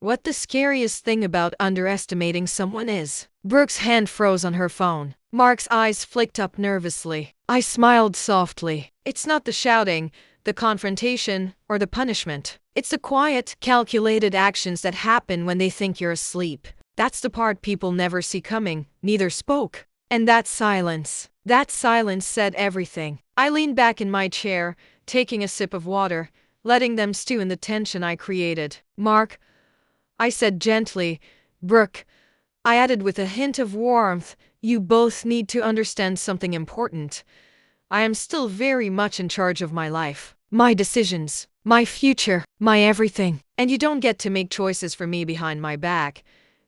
S1: what the scariest thing about underestimating someone is? Brooke's hand froze on her phone. Mark's eyes flicked up nervously. I smiled softly. It's not the shouting, the confrontation, or the punishment. It's the quiet, calculated actions that happen when they think you're asleep. That's the part people never see coming. Neither spoke. And that silence said everything. I leaned back in my chair, taking a sip of water, letting them stew in the tension I created. Mark, I said gently. Brooke, I added with a hint of warmth, you both need to understand something important. I am still very much in charge of my life, my decisions, my future, my everything. And you don't get to make choices for me behind my back.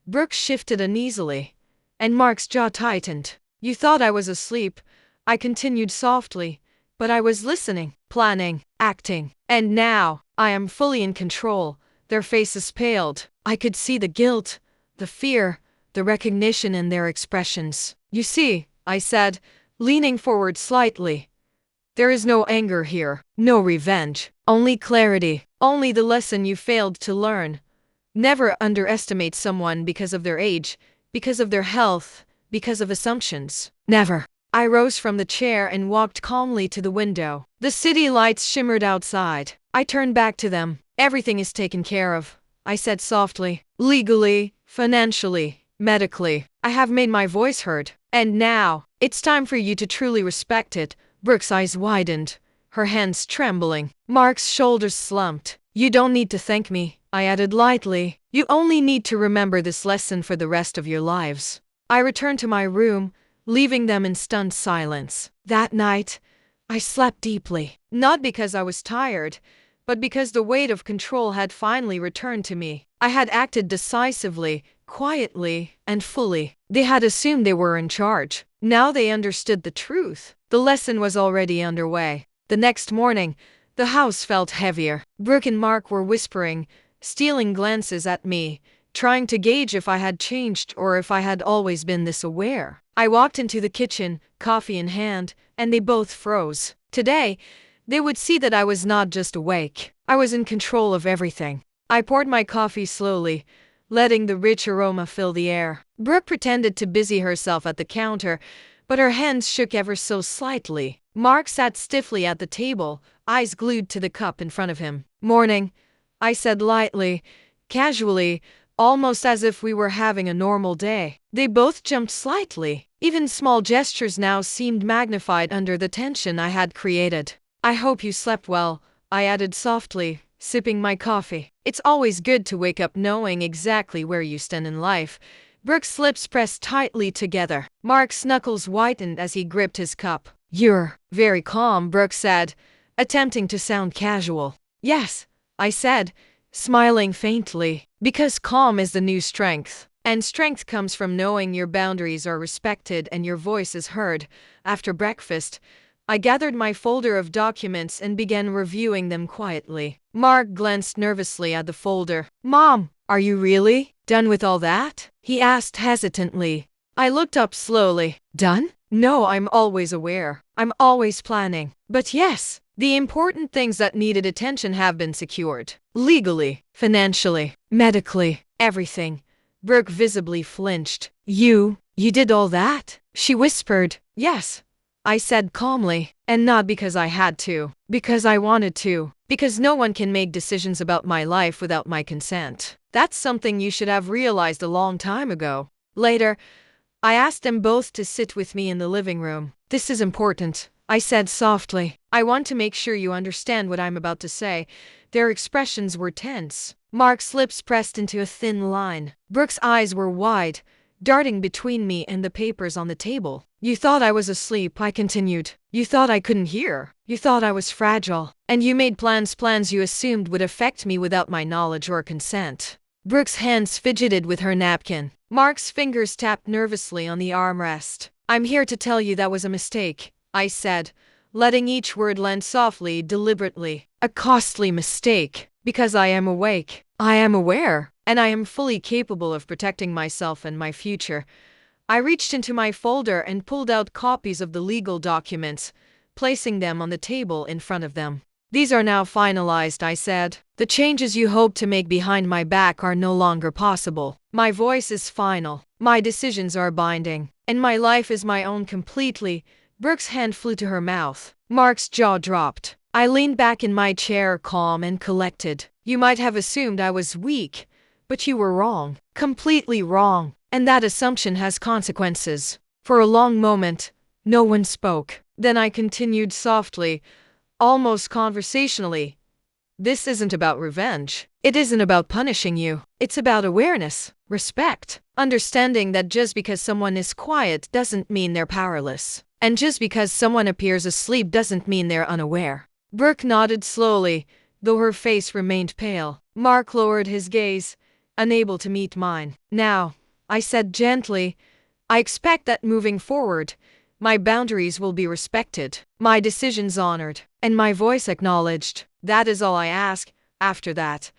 S1: Brooke shifted uneasily, and Mark's jaw tightened. You thought I was asleep, I continued softly, but I was listening, planning, acting. And now, I am fully in control. Their faces paled. I could see the guilt, the fear, the recognition in their expressions. You see, I said, leaning forward slightly. There is no anger here, no revenge, only clarity, only the lesson you failed to learn. Never underestimate someone because of their age, because of their health, because of assumptions. Never. I rose from the chair and walked calmly to the window. The city lights shimmered outside. I turned back to them. Everything is taken care of, I said softly. Legally, financially, medically. I have made my voice heard. And now, it's time for you to truly respect it. Brooke's eyes widened, her hands trembling. Mark's shoulders slumped. You don't need to thank me, I added lightly. You only need to remember this lesson for the rest of your lives. I returned to my room, leaving them in stunned silence. That night, I slept deeply. Not because I was tired, but because the weight of control had finally returned to me. I had acted decisively, quietly, and fully. They had assumed they were in charge. Now they understood the truth. The lesson was already underway. The next morning, the house felt heavier. Brooke and Mark were whispering, stealing glances at me, trying to gauge if I had changed or if I had always been this aware. I walked into the kitchen, coffee in hand, and they both froze. Today, they would see that I was not just awake. I was in control of everything. I poured my coffee slowly, letting the rich aroma fill the air. Brooke pretended to busy herself at the counter, but her hands shook ever so slightly. Mark sat stiffly at the table, eyes glued to the cup in front of him. "Morning," I said lightly, casually, almost as if we were having a normal day. They both jumped slightly. Even small gestures now seemed magnified under the tension I had created. "I hope you slept well," I added softly, sipping my coffee. It's always good to wake up knowing exactly where you stand in life. Brooke's lips pressed tightly together. Mark's knuckles whitened as he gripped his cup. "You're very calm," Brooke said, attempting to sound casual. "Yes," I said, smiling faintly, "because calm is the new strength. And strength comes from knowing your boundaries are respected and your voice is heard." After breakfast, I gathered my folder of documents and began reviewing them quietly. Mark glanced nervously at the folder. "Mom, are you really done with all that?" he asked hesitantly. I looked up slowly. "Done? No, I'm always aware. I'm always planning. But yes, the important things that needed attention have been secured. Legally, financially, medically, everything." Brooke visibly flinched. You did all that?" she whispered. "Yes," I said calmly, "and not because I had to. Because I wanted to. Because no one can make decisions about my life without my consent. That's something you should have realized a long time ago." Later, I asked them both to sit with me in the living room. "This is important," I said softly. "I want to make sure you understand what I'm about to say." Their expressions were tense. Mark's lips pressed into a thin line. Brooke's eyes were wide, darting between me and the papers on the table. "You thought I was asleep," I continued. "You thought I couldn't hear. You thought I was fragile. And you made plans you assumed would affect me without my knowledge or consent." Brooke's hands fidgeted with her napkin. Mark's fingers tapped nervously on the armrest. "I'm here to tell you that was a mistake," I said, letting each word land softly, deliberately. "A costly mistake. Because I am awake. I am aware. And I am fully capable of protecting myself and my future." I reached into my folder and pulled out copies of the legal documents, placing them on the table in front of them. "These are now finalized," I said. "The changes you hoped to make behind my back are no longer possible. My voice is final. My decisions are binding. And my life is my own completely." Brooke's hand flew to her mouth. Mark's jaw dropped. I leaned back in my chair, calm and collected. "You might have assumed I was weak, but you were wrong. Completely wrong. And that assumption has consequences." For a long moment, no one spoke. Then I continued softly, almost conversationally. "This isn't about revenge. It isn't about punishing you. It's about awareness, respect, understanding that just because someone is quiet doesn't mean they're powerless. And just because someone appears asleep doesn't mean they're unaware." Brooke nodded slowly, though her face remained pale. Mark lowered his gaze, unable to meet mine. "Now," I said gently, "I expect that moving forward, my boundaries will be respected, my decisions honored, and my voice acknowledged. That is all I ask." After that,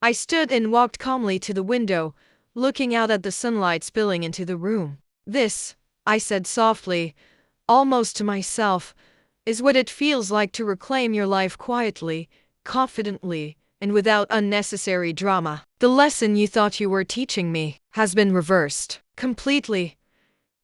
S1: I stood and walked calmly to the window, looking out at the sunlight spilling into the room. "This," I said softly, almost to myself, "is what it feels like to reclaim your life quietly, confidently, and without unnecessary drama. The lesson you thought you were teaching me has been reversed. Completely."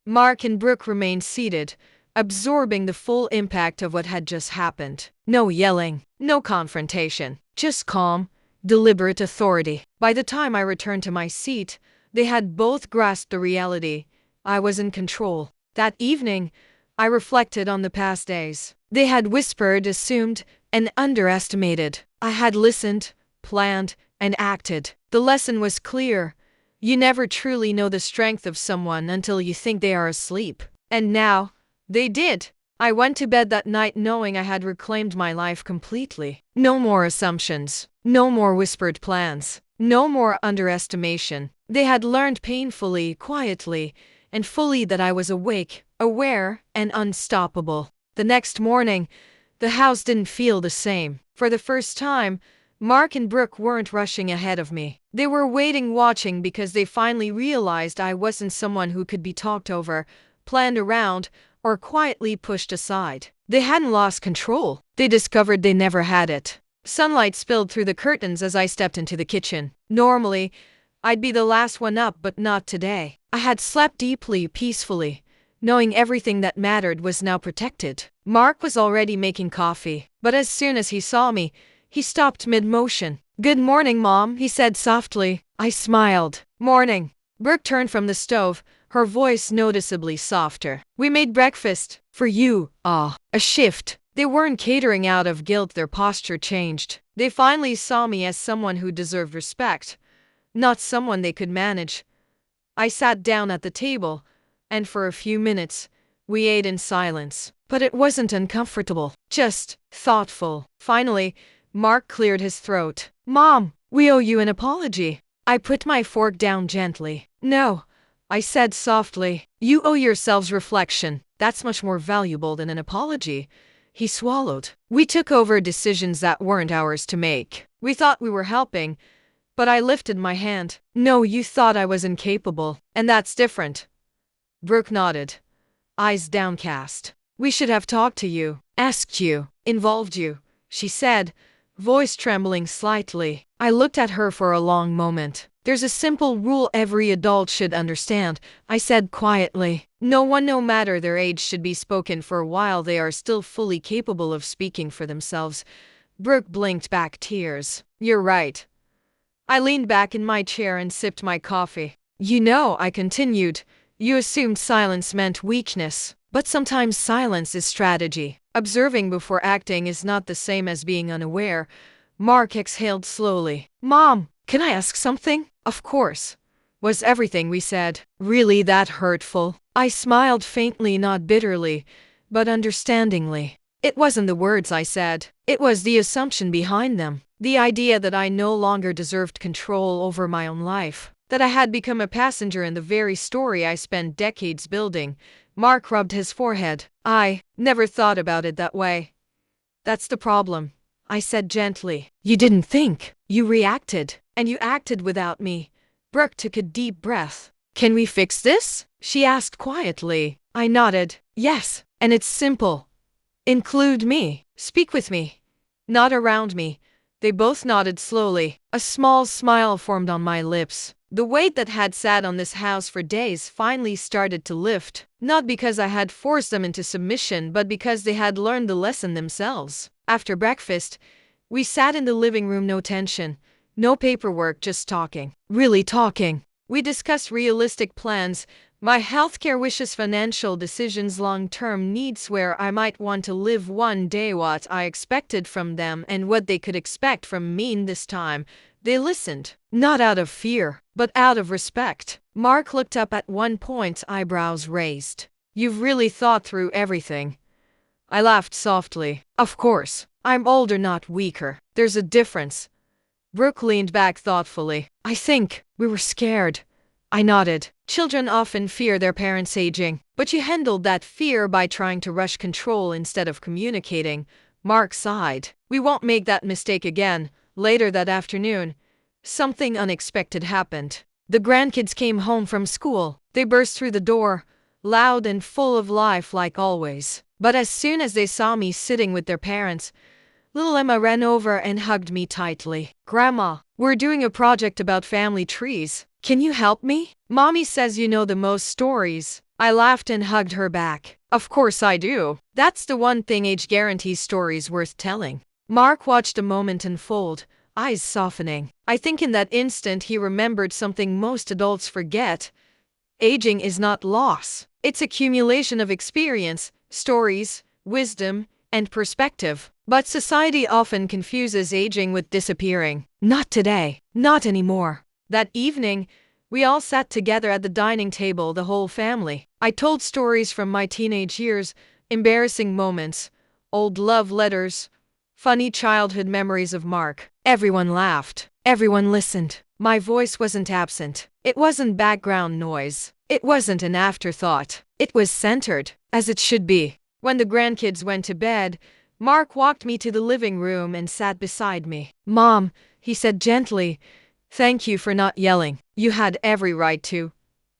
S1: Mark and Brooke remained seated, absorbing the full impact of what had just happened. No yelling, no confrontation, just calm, deliberate authority. By the time I returned to my seat, they had both grasped the reality. I was in control. That evening, I reflected on the past days. They had whispered, assumed, and underestimated. I had listened, planned, and acted. The lesson was clear. You never truly know the strength of someone until you think they are asleep. And now, they did. I went to bed that night knowing I had reclaimed my life completely. No more assumptions. No more whispered plans. No more underestimation. They had learned painfully, quietly, and fully that I was awake, aware, and unstoppable. The next morning, the house didn't feel the same. For the first time, Mark and Brooke weren't rushing ahead of me. They were waiting, watching, because they finally realized I wasn't someone who could be talked over, planned around, or quietly pushed aside. They hadn't lost control. They discovered they never had it. Sunlight spilled through the curtains as I stepped into the kitchen. Normally, I'd be the last one up, but not today. I had slept deeply, peacefully, knowing everything that mattered was now protected. Mark was already making coffee, but as soon as he saw me, he stopped mid-motion. "Good morning, Mom," he said softly. I smiled. "Morning." Brooke turned from the stove, her voice noticeably softer. "We made breakfast. For you." Ah, a shift. They weren't catering out of guilt, their posture changed. They finally saw me as someone who deserved respect, not someone they could manage. I sat down at the table, and for a few minutes, we ate in silence. But it wasn't uncomfortable, just thoughtful. Finally, Mark cleared his throat. "Mom, we owe you an apology." I put my fork down gently. "No," I said softly. "You owe yourselves reflection. That's much more valuable than an apology." He swallowed. "We took over decisions that weren't ours to make. We thought we were helping, but I lifted my hand. No, you thought I was incapable, and that's different." Brooke nodded, eyes downcast. "We should have talked to you, asked you, involved you," she said, voice trembling slightly. I looked at her for a long moment. "There's a simple rule every adult should understand," I said quietly. "No one, no matter their age, should be spoken for while they are still fully capable of speaking for themselves." Brooke blinked back tears. "You're right." I leaned back in my chair and sipped my coffee. "You know," I continued, "you assumed silence meant weakness. But sometimes silence is strategy. Observing before acting is not the same as being unaware." Mark exhaled slowly. "Mom, can I ask something?" "Of course." Was everything we said really that hurtful? I smiled faintly, not bitterly, but understandingly. It wasn't the words I said. It was the assumption behind them. The idea that I no longer deserved control over my own life. That I had become a passenger in the very story I spent decades building. Mark rubbed his forehead. "I never thought about it that way." "That's the problem," I said gently. "You didn't think. You reacted. And you acted without me." Brooke took a deep breath. "Can we fix this?" she asked quietly. I nodded. "Yes, and it's simple. Include me. Speak with me, not around me." They both nodded slowly. A small smile formed on my lips. The weight that had sat on this house for days finally started to lift. Not because I had forced them into submission, but because they had learned the lesson themselves. After breakfast, we sat in the living room, no tension, no paperwork, just talking. Really talking. We discussed realistic plans, my healthcare wishes, financial decisions, long-term needs, where I might want to live one day, what I expected from them, and what they could expect from me. And this time, they listened, not out of fear, but out of respect. Mark looked up at one point, eyebrows raised. "You've really thought through everything." I laughed softly. "Of course. I'm older, not weaker. There's a difference." Brooke leaned back thoughtfully. "I think we were scared." I nodded. "Children often fear their parents aging, but you handled that fear by trying to rush control instead of communicating." Mark sighed. "We won't make that mistake again." Later that afternoon, something unexpected happened. The grandkids came home from school. They burst through the door, loud and full of life like always. But as soon as they saw me sitting with their parents, little Emma ran over and hugged me tightly. "Grandma, we're doing a project about family trees. Can you help me? Mommy says you know the most stories." I laughed and hugged her back. "Of course I do. That's the one thing age guarantees stories worth telling." Mark watched a moment unfold, eyes softening. I think in that instant he remembered something most adults forget. Aging is not loss. It's accumulation of experience, stories, wisdom, and perspective. But society often confuses aging with disappearing. Not today. Not anymore. That evening, we all sat together at the dining table, the whole family. I told stories from my teenage years, embarrassing moments, old love letters, funny childhood memories of Mark. Everyone laughed. Everyone listened. My voice wasn't absent. It wasn't background noise. It wasn't an afterthought. It was centered, as it should be. When the grandkids went to bed, Mark walked me to the living room and sat beside me. "Mom," he said gently, "thank you for not yelling. You had every right to."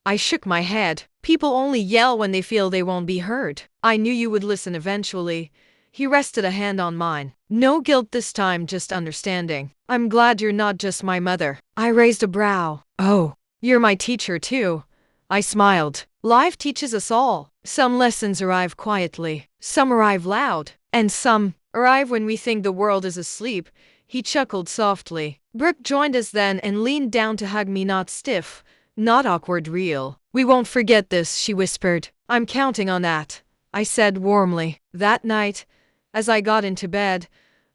S1: I shook my head. People only yell when they feel they won't be heard. I knew you would listen eventually. He rested a hand on mine. No guilt this time, just understanding. "I'm glad you're not just my mother." I raised a brow. "Oh, you're my teacher too." I smiled. Life teaches us all. Some lessons arrive quietly, some arrive loud, and some arrive when we think the world is asleep. He chuckled softly. Brooke joined us then and leaned down to hug me, not stiff, not awkward, real. "We won't forget this," she whispered. "I'm counting on that," I said warmly. That night, as I got into bed,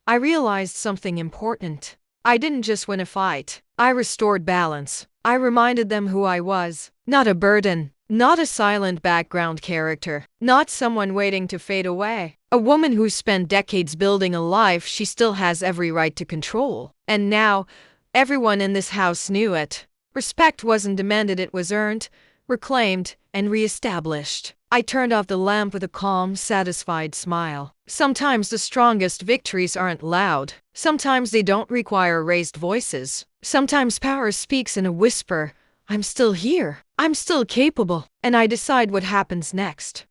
S1: I realized something important. I didn't just win a fight. I restored balance. I reminded them who I was. Not a burden. Not a silent background character. Not someone waiting to fade away. A woman who spent decades building a life she still has every right to control. And now, everyone in this house knew it. Respect wasn't demanded, it was earned, reclaimed, and reestablished. I turned off the lamp with a calm, satisfied smile. Sometimes the strongest victories aren't loud. Sometimes they don't require raised voices. Sometimes power speaks in a whisper. "I'm still here. I'm still capable." And I decide what happens next.